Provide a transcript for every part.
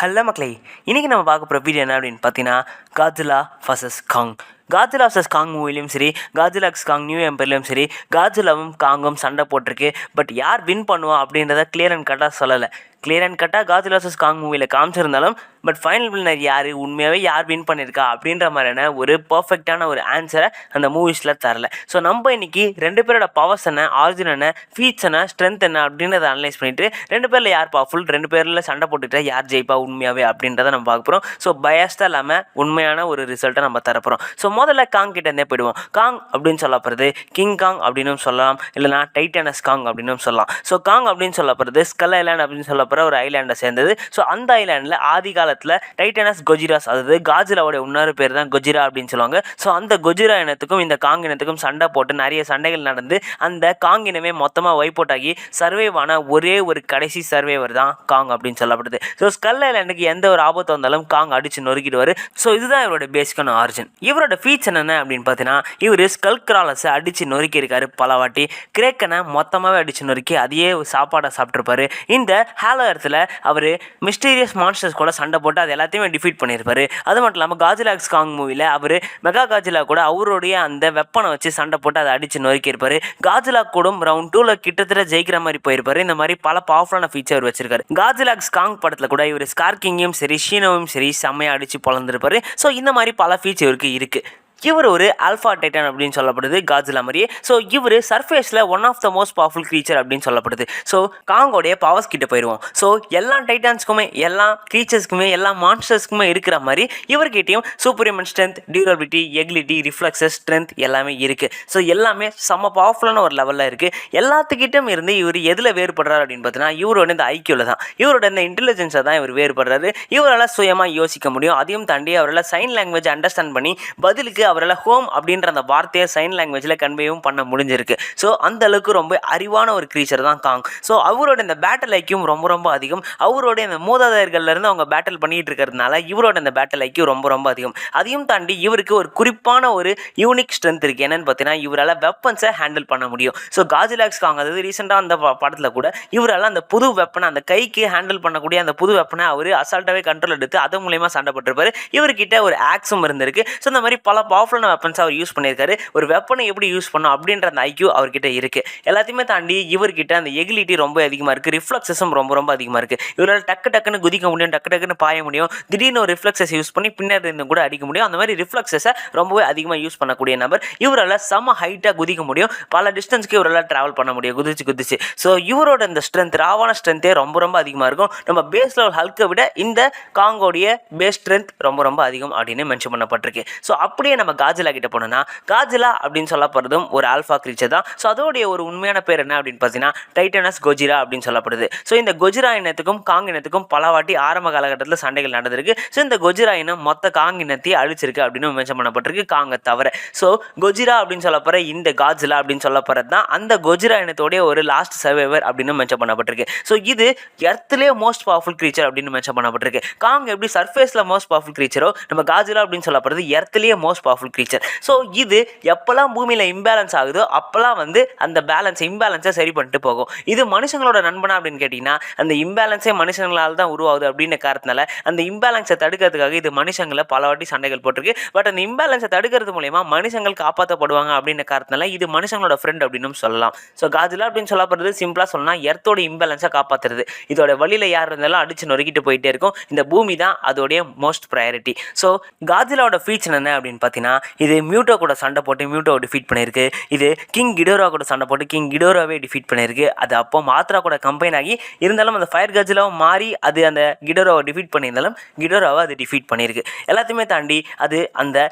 Hello மக்களே, இன்றைக்கி நம்ம பார்க்க போகிற வீடியோ என்ன அப்படின்னு பார்த்தீங்கன்னா, காட்ஜிலா வர்சஸ் காங். காட்ஜிலா வர்சஸ் காங் மூவிலையும் சரி, காட்ஜிலா வர்சஸ் காங் நியூ எம்பர்லையும் சரி, காட்ஜிலாவும் காங்கும் சண்டை போட்டிருக்கு. பட் யார் வின் பண்ணுவா அப்படின்றத கிளியர் அண்ட் கட்டாக சொல்லலை. கிளியர் அண்ட் கட்டாக காட்ஜிலா வர்சஸ் காங் மூவியில் காமிச்சிருந்தாலும் பட் ஃபைனல் வின்னர் யார், உண்மையாகவே யார் வின் பண்ணியிருக்கா அப்படின்ற மாதிரியான ஒரு பர்ஃபெக்டான ஒரு ஆன்சரை அந்த மூவிஸில் தரல. ஸோ நம்ம இன்றைக்கி ரெண்டு பேரோட பவர்ஸ் என்ன, ஆரிஜின் என்ன, ஃபீட்ஸ் என்ன, ஸ்ட்ரென்த் என்ன அப்படின்றத அனலைஸ் பண்ணிவிட்டு ரெண்டு பேரில் யார் பவர்ஃபுல், ரெண்டு பேரில் சண்டை போட்டுக்கிட்டா யார் ஜெயிப்பா உண்மையாகவே அப்படின்றத நம்ம பார்க்க போகிறோம். ஸோ பயாஸ்டாக இல்லாமல் உண்மையான ஒரு ரிசல்ட்டை நம்ம தரப்போகிறோம். ஸோ முதல்ல காங் கிட்டேருந்தே போயிடுவோம். காங் அப்படின்னு சொல்லப்படுறது கிங் காங் அப்படின்னு சொல்லலாம், இல்லைனா டைட்டானஸ் காங் அப்படின்னு சொல்லலாம். ஸோ காங் அப்படின்னு சொல்லப்படுறது ஸ்கல் ஐலாண்ட் அப்படின்னு சொல்லப்படுற ஒரு ஐலாண்டை சேர்ந்தது. ஸோ அந்த ஐலாண்டில் ஆதி காலத்தில் டைட்டானஸ் கொஜிராஸ், அதாவது காட்ஜிலாவோட இன்னொரு பேர் தான் கொஜிரா அப்படின்னு சொல்லுவாங்க. ஸோ அந்த கொஜிரா இனத்துக்கும் இந்த காங் இனத்துக்கும் சண்டை போட்டு நிறைய சண்டைகள் நடந்து அந்த காங் இனமே மொத்தமாக வைப் அவுட் ஆகி சர்வைவ் ஆன ஒரே ஒரு கடைசி சர்வைவர் தான் காங் அப்படின்னு சொல்லப்படுது. ஸோ ஸ்கல் ஐலாண்டுக்கு எந்த ஒரு ஆபத்து வந்தாலும் காங் அடிச்சு நொறுக்கிடுவார். ஸோ இதுதான் இவரோட பேசிக்கான ஆரிஜின். இவரோட ஃபீட்ஸ் என்னென்ன அப்படின்னு பார்த்தீங்கன்னா, இவர் ஸ்கல் கிராலஸை அடித்து நொறுக்கி இருக்காரு பல வாட்டி. கிரேக்கனை மொத்தமாகவே அடித்து நொறுக்கி அதையே சாப்பாடை சாப்பிட்ருப்பாரு. இந்த ஹேலோ இடத்துல அவர் மிஸ்டீரியஸ் மான்ஸ்டர்ஸ் கூட சண்டை போட்டு அது எல்லாத்தையுமே டிஃபீட் பண்ணியிருப்பாரு. அது மட்டும் இல்லாமல் காட்ஜிலா வர்சஸ் காங் மூவியில் அவர் மெகா காட்ஜிலா கூட அவருடைய அந்த வெப்பனை வச்சு சண்டை போட்டு அதை அடித்து நொறுக்கியிருப்பாரு. காட்ஜிலா கூட ரவுண்ட் 2ல் கிட்டத்தட்ட ஜெயிக்கிற மாதிரி போயிருப்பாரு. இந்த மாதிரி பல பவர்ஃபுல்லான ஃபீச்சர் வச்சிருக்காரு. காட்ஜிலா வர்சஸ் காங் படத்தில் கூட இவர் ஸ்கார்கிங்கையும் சரி, ஷீனோவையும் சரி செம்மையாக அடித்து பொழந்திருப்பாரு. ஸோ இந்த மாதிரி பல ஃபீச்சர் இவருக்கு இருக்குது. இவர் ஒரு ஆல்ஃபா டைட்டன் அப்படின்னு சொல்லப்படுது காட்ஜிலா மாதிரியே. ஸோ இவர் சர்ஃபேஸில் one of the most powerful creature அப்படின்னு சொல்லப்படுது. ஸோ காங்கோடைய பவர்ஸ் கிட்ட போயிடுவோம். ஸோ எல்லா டைட்டான்ஸ்க்குமே, எல்லா க்ரீச்சர்ஸ்க்குமே, எல்லா மான்ஸ்டர்ஸ்க்குமே இருக்கிற மாதிரி இவர்கிட்டையும் சூப்பர்ஹியூமன் ஸ்ட்ரென்த், டியூரபிலிட்டி, எகிலிட்டி, ரிஃப்ளெக்ஸஸ், ஸ்ட்ரென்த் எல்லாமே இருக்குது. ஸோ எல்லாமே செம்ம பவர்ஃபுல்லான ஒரு லெவலில் இருக்குது. எல்லாத்துக்கிட்டும் இருந்து இவர் எதில் வேறுபடுறாரு அப்படின்னு பார்த்தீங்கன்னா, இவரோட இந்த ஐக்கியூவில் தான், இவரோட இந்த இன்டெலிஜென்ஸை தான் இவர் வேறுபடுறாரு. இவரால் சுயமாக யோசிக்க முடியும். அதையும் தாண்டி அவரால் சைன் லாங்குவேஜ் அண்டர்ஸ்டாண்ட் பண்ணி பதிலுக்கு அவரால் ஹோம் அப்படின்ற அந்த வார்த்தையை சைன் லாங்குவேஜில் கன்வேவும் பண்ண முடிஞ்சிருக்கு. ஸோ அந்த அளவுக்கு ரொம்ப அறிவான ஒரு க்ரீச்சர் தான் காங். ஸோ அவரோட இந்த பேட்டில் ஐக்கியம் ரொம்ப ரொம்ப அதிகம். அவரோட இந்த மூதாதையர்கள்லேருந்து அவங்க பேட்டில் பண்ணிகிட்டு இருக்கிறதுனால இவரோட இந்த பேட்டில் ஐக்கியம் ரொம்ப ரொம்ப அதிகம். அதையும் தாண்டி இவருக்கு ஒரு குறிப்பான ஒரு யூனிக் ஸ்ட்ரென்த் இருக்குது. என்னென்னு பார்த்தீங்கன்னா, இவரால் வெப்பன்ஸை ஹேண்டில் பண்ண முடியும். ஸோ காட்ஜிலா வர்சஸ் காங், அதாவது ரீசெண்டாக அந்த படத்தில் கூட இவரால் அந்த புது வெப்பனை, அந்த கைக்கு ஹேண்டில் பண்ணக்கூடிய அந்த புது வெப்பனை அவர் அசால்ட்டாகவே கண்ட்ரோல் எடுத்து அது மூலயமா சண்டை போட்டிருப்பாரு. இவர்கிட்ட ஒரு ஆக்ஸும் இருந்திருக்கு. ஸோ இந்த மாதிரி பல பவர்ஃபுல்லான வெப்பன்ஸ் அவர் யூஸ் பண்ணியிருக்காரு. ஒரு வெப்பனை எப்படி யூஸ் பண்ணணும் அப்படின்ற அந்த ஐக்யூ அவர்கிட்ட இருக்குது. எல்லாத்தையுமே தாண்டி இவர்கிட்ட அந்த எகிலிட்டி ரொம்ப அதிகமாக இருக்குது. ரிஃப்ளெக்ஸஸும் ரொம்ப ரொம்ப அதிகமாக இருக்குது. இவரால் டக்கு டக்குன்னு குதிக்க முடியும், டக்கு டக்குன்னு பாய முடியும். திடீர்னு ஒரு ரிஃப்ளெக்ஸஸ் யூஸ் பண்ணி பின்னாடி இருந்து கூட அடிக்க முடியும். அந்த மாதிரி ரிஃப்ளெக்ஸஸை ரொம்பவே அதிகமாக யூஸ் பண்ணக்கூடிய நபர். இவரால் செம்ம ஹைட்டாக குதிக்க முடியும். பல டிஸ்டன்ஸ்க்கு இவரால் ட்ராவல் பண்ண முடியும் குதிச்சு. ஸோ இவரோட இந்த ஸ்ட்ரென்த், ராவான ஸ்ட்ரென்த்தே ரொம்ப ரொம்ப அதிகமாக இருக்கும். நம்ம பேஸ் லெவல் ஹல்கை விட இந்த காங்கோடைய பேஸ் ஸ்ட்ரென்த் ரொம்ப ரொம்ப அதிகம் அப்படின்னு மென்ஷன் பண்ணப்பட்டிருக்கு. ஸோ அப்படியே நம்ம காட்ஜிலா கிட்ட போனோம்னா, காட்ஜிலா அப்படின்னு சொல்லப்படுறதும் ஒரு ஆல்ஃபா கிரீச்சர் தான். ஸோ அதோடைய ஒரு உண்மையான பேர் என்ன அப்படின்னு பார்த்தீங்கன்னா, டைட்டானஸ் கொஜிரா அப்படின்னு சொல்லப்படுது. ஸோ இந்த கொஜிரா இனத்துக்கும் காங் இனத்துக்கும் பல வாட்டி ஆரம்ப காலகட்டத்தில் சண்டைகள் நடந்திருக்கு. ஸோ இந்த கொஜிரா இனம் மொத்த காங் இனத்தையே அழிச்சிருக்கு அப்படின்னு மென்ஷன் பண்ணப்பட்டிருக்கு, காங்கை தவிர. ஸோ கொஜிரா அப்படின்னு சொல்லப்படுற இந்த காட்ஜிலா அப்படின்னு சொல்லப்படுறது தான் அந்த கொஜிரா இனத்தோடைய ஒரு லாஸ்ட் சர்வைவர் அப்படின்னு மென்ஷன் பண்ணப்பட்டிருக்கு. ஸோ இது எர்த்லேயே மோஸ்ட் பவர்ஃபுல் கிரீச்சர் அப்படின்னு மென்ஷன் பண்ணப்பட்டிருக்கு. காங் எப்படி சர்ஃபேஸில் மோஸ்ட் பவர்ஃபுல் கிரீச்சரோ, நம்ம காட்ஜிலா அப்படின்னு சொல்லப்படுறது எர்த்லேயே மோஸ்ட் பவர்ஃபுல் கிரீச்சர். ஸோ இது எப்போல்லாம் பூமியில் இம்பேலன்ஸ் ஆகுதோ அப்போல்லாம் அந்த இம்பேலன்ஸை சரி பண்ணிட்டு போகும். இது மனுஷங்களோட நண்பனா அப்படின்னு கேட்டிங்கன்னா, அந்த இம்பேலன்ஸே மனுஷங்களால் தான் உருவாகுது அப்படின்ற காரணத்தினால அந்த இம்பேலன்ஸை தடுக்கிறதுக்காக இது மனுஷங்களை பல வாட்டி சண்டைகள் போட்டிருக்கு. பட் அந்த இம்பேலன்ஸை தடுக்கிறது மூலயமா மனுஷங்கள் காப்பாற்றப்படுவாங்க அப்படின்ற காரணத்தினால இது மனுஷங்களோட ஃப்ரெண்ட் அப்படின்னு சொல்லலாம். ஸோ காட்ஜிலா அப்படின்னு சொல்லப்படுறது சிம்பிளாக சொல்லலாம், எர்த்தோட இம்பேலன்ஸை காப்பாற்றுறது. இதோட வழியில் யார் இருந்தாலும் அடிச்சு நொறுக்கிட்டு போயிட்டே இருக்கும். இந்த பூமி தான் அதோடைய மோஸ்ட் ப்ரையாரிட்டி. ஸோ காட்ஜிலாவோட ஃபீச்சர் என்ன அப்படின்னு பார்த்தீங்கன்னா, இது மியூட்டோ கூட சண்டை போட்டு மியூட்டோவை டிஃபீட் பண்ணியிருக்கு. இது கிங் கிடோரா கூட சண்டை போட்டு கிங் கிடோராவே டிஃபீட் பண்ணியிருக்கு. அது அப்போ மாத்ரா கூட கம்பைன் ஆகி இருந்தாலும் அந்த ஃபயர் காட்ஜிலாவை மாறி அது அந்த கிடோராவை டிஃபீட் பண்ணியிருந்தாலும் கிடோராவை அது டிஃபீட் பண்ணியிருக்கு. எல்லாத்தையுமே தாண்டி அது அந்த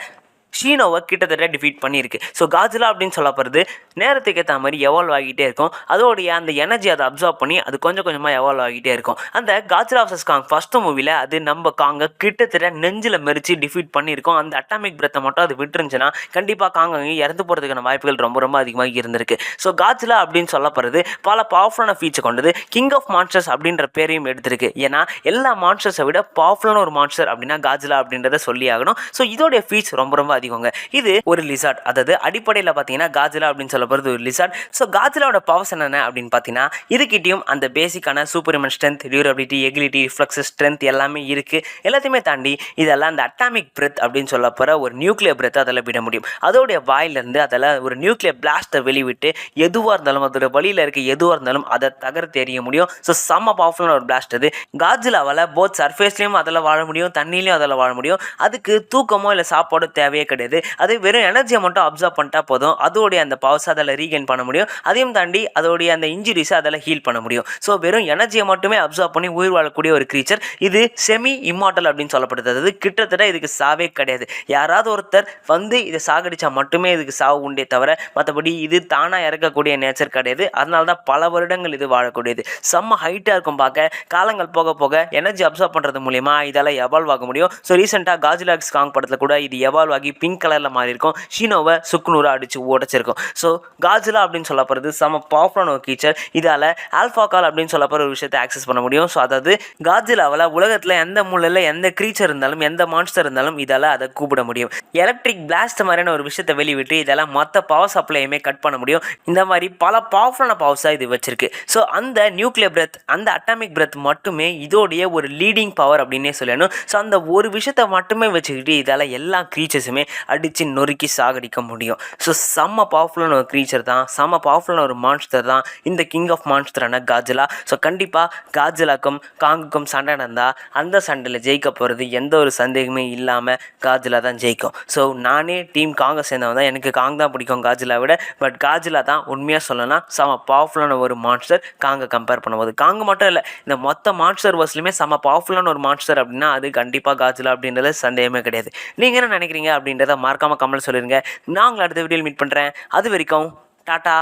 ஷீனோவை கிட்டத்தட்ட டிஃபீட் பண்ணியிருக்கு. ஸோ காட்ஜிலா அப்படின்னு சொல்லப்படுறது நேரத்துக்கு ஏற்ற மாதிரி எவால்வ் ஆகிட்டே இருக்கும். அதோடைய அந்த எனர்ஜி அதை அப்சர்வ் பண்ணி அது கொஞ்சம் கொஞ்சமாக எவால்வ் ஆகிட்டே இருக்கும். அந்த காட்ஜிலா வர்சஸ் காங் ஃபர்ஸ்ட் மூவியில் அது நம்ம காங்கை கிட்டத்தட்ட நெஞ்சில் மெரிச்சு டிஃபீட் பண்ணியிருக்கோம். அந்த அட்டாமிக் பிரெத்தை மட்டும் அது விட்டுருந்துச்சுன்னா கண்டிப்பாக காங்க இறந்து போகிறதுக்கான வாய்ப்புகள் ரொம்ப ரொம்ப அதிகமாக இருந்திருக்கு. ஸோ காட்ஜிலா அப்படின்னு சொல்லப்படுறது பல பவர்ஃபுல்லான ஃபீச்சர் கொண்டது. கிங் ஆஃப் மான்ஸ்டர்ஸ் அப்படின்ற பேரையும் எடுத்திருக்கு. ஏன்னா எல்லா மான்ஸ்டர்ஸை விட பவர்ஃபுல்லான ஒரு மான்ஸ்டர் அப்படின்னா காட்ஜிலா அப்படின்றத சொல்லி ஆகணும். ஸோ இதோடைய ஃபீச்சர் ரொம்ப ரொம்ப அதிகங்க. இது ஒரு லிசார்ட், அதாவது அடிப்படையில் பார்த்தீங்கன்னா காஜிலா அப்படின்னு சொல்ல போகிறது ஒரு லிசார்ட். ஸோ காஜிலாவோட பவர்ஸ் என்னென்ன அப்படின்னு பார்த்தீங்கன்னா இதுக்கிட்டையும் அந்த பேசிக்கான Superman strength, durability, agility, reflex strength எல்லாமே இருக்குது. எல்லாத்தையுமே தாண்டி இதெல்லாம் அந்த அட்டாமிக் பிரெத் அப்படின்னு சொல்ல போகிற ஒரு நியூக்ளியர் பிரெத் அதில் விட முடியும். அதோடைய வாயிலிருந்து அதில் ஒரு நியூக்ளியர் பிளாஸ்ட்டை வெளிவிட்டு எதுவாக இருந்தாலும் அதோட வழியில் இருக்க எதுவாக இருந்தாலும் அதை தகர்த்து எறிய முடியும். ஸோ செம்ம பவர்ஃபுல்லான ஒரு பிளாஸ்ட் அது. காஜிலாவால் போத் சர்ஃபேஸ்லேயும் அதில் வாழ முடியும், தண்ணியிலையும் அதில் வாழ முடியும். அதுக்கு தூக்கமோ இல்லை சாப்பாடோ தேவையே கிடையாது. அது வெறும் எனர்ஜியை மட்டும் அப்சர்வ் பண்ணிட்டா போதும், அதோடைய அந்த பவர்ஸ் அதில் ரீகெயின் பண்ண முடியும். அதையும் தாண்டி அதோடைய அந்த இன்ஜுரிஸை அதில் ஹீல் பண்ண முடியும். ஸோ வெறும் எனர்ஜியை மட்டுமே அப்சர்வ் பண்ணி உயிர் வாழக்கூடிய ஒரு கிரீச்சர் இது. செமி இம்மார்டல் அப்படின்னு சொல்லப்படுது. அதாவது கிட்டத்தட்ட இதுக்கு சாவே கிடையாது. யாராவது ஒருத்தர் வந்து இதை சாகடிச்சா மட்டுமே இதுக்கு சாவு உண்டே தவிர மற்றபடி இது தானாக இறக்கக்கூடிய நேச்சர் கிடையாது. அதனால தான் பல வருடங்கள் இது வாழக்கூடியது. செம்ம ஹைட்டாக இருக்கும் பார்க்க. காலங்கள் போக போக எனர்ஜி அப்சர்வ் பண்ணுறது மூலிமா இதால் எவால்வ் ஆக முடியும். ஸோ ரீசெண்டாக காஜிலா எக்ஸ் காங் படத்தில் கூட இது எவால்வ் ஆகி பிங்க் கலரில் மாறி இருக்கும். ஷீனோவை சுக்குநூறாக அடித்து உடச்சிருக்கும். ஸோ காஜிலா அப்படின்னு சொல்ல போகிறது செம்ம பவர்ஃபுல்லான ஒரு கிரீச்சர். இதால் ஆல்ஃபா கால் அப்படின்னு சொல்ல போகிற ஒரு விஷயத்தை ஆக்சஸ் பண்ண முடியும். ஸோ அதாவது காஜிலாவில் உலகத்தில் எந்த மூலையில் எந்த கிரீச்சர் இருந்தாலும் எந்த மான்ஸ்டர் இருந்தாலும் இதால் அதை கூப்பிட முடியும். எலக்ட்ரிக் பிளாஸ்ட் மாதிரியான ஒரு விஷயத்தை வெளிவிட்டு இதெல்லாம் மொத்த பவர் சப்ளையுமே கட் பண்ண முடியும். இந்த மாதிரி பல பவர்ஃபுல்லான பவர்ஸாக இது வச்சிருக்கு. ஸோ அந்த நியூக்ளியர் பிரெத், அந்த அட்டாமிக் பிரெத் மட்டுமே இதோடைய ஒரு லீடிங் பவர் அப்படின்னே சொல்லணும். ஸோ அந்த ஒரு விஷயத்தை மட்டுமே வச்சுக்கிட்டு இதால் எல்லா க்ரீச்சர்ஸுமே அடித்து நொறுக்கி சாகடிக்க முடியும். ஸோ செம்ம பவர்ஃபுல்லான ஒரு க்ரீச்சர் தான், செம்ம பவர்ஃபுல்லான ஒரு மான்ஸ்டர் தான் இந்த கிங் ஆஃப் மான்ஸ்டரான காஜிலா. ஸோ கண்டிப்பாக காஜிலாக்கும் காங்குக்கும் சண்டை நடந்தால் அந்த சண்டையில் ஜெயிக்க போகிறது எந்த ஒரு சந்தேகமே இல்லாமல் காஜிலா தான் ஜெயிக்கும். ஸோ நானே டீம் காங்கை சேர்ந்தவன் தான். எனக்கு காங் தான் பிடிக்கும் காஜிலா விட. பட் காஜிலா தான் உண்மையாக சொல்லலாம் செம பவர்ஃபுல்லான ஒரு மான்ஸ்டர் காங்கை கம்பேர் பண்ணும்போது. காங்கு மட்டும் இல்லை, இந்த மொத்த மான்ஸ்டர் வர்ஸ்லையுமே செம பவர்ஃபுல்லான ஒரு மான்ஸ்டர் அப்படின்னா அது கண்டிப்பாக காஜிலா அப்படின்றது சந்தேகமே கிடையாது. நீங்கள் என்ன நினைக்கிறீங்க அப்படின்றத மறக்காமல் கமெண்ட் சொல்லிடுங்க. நான் உங்களை அடுத்த வீடியோவில் மீட் பண்ணுறேன். அது வரைக்கும் டாட்டா,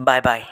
பாய் பாய்.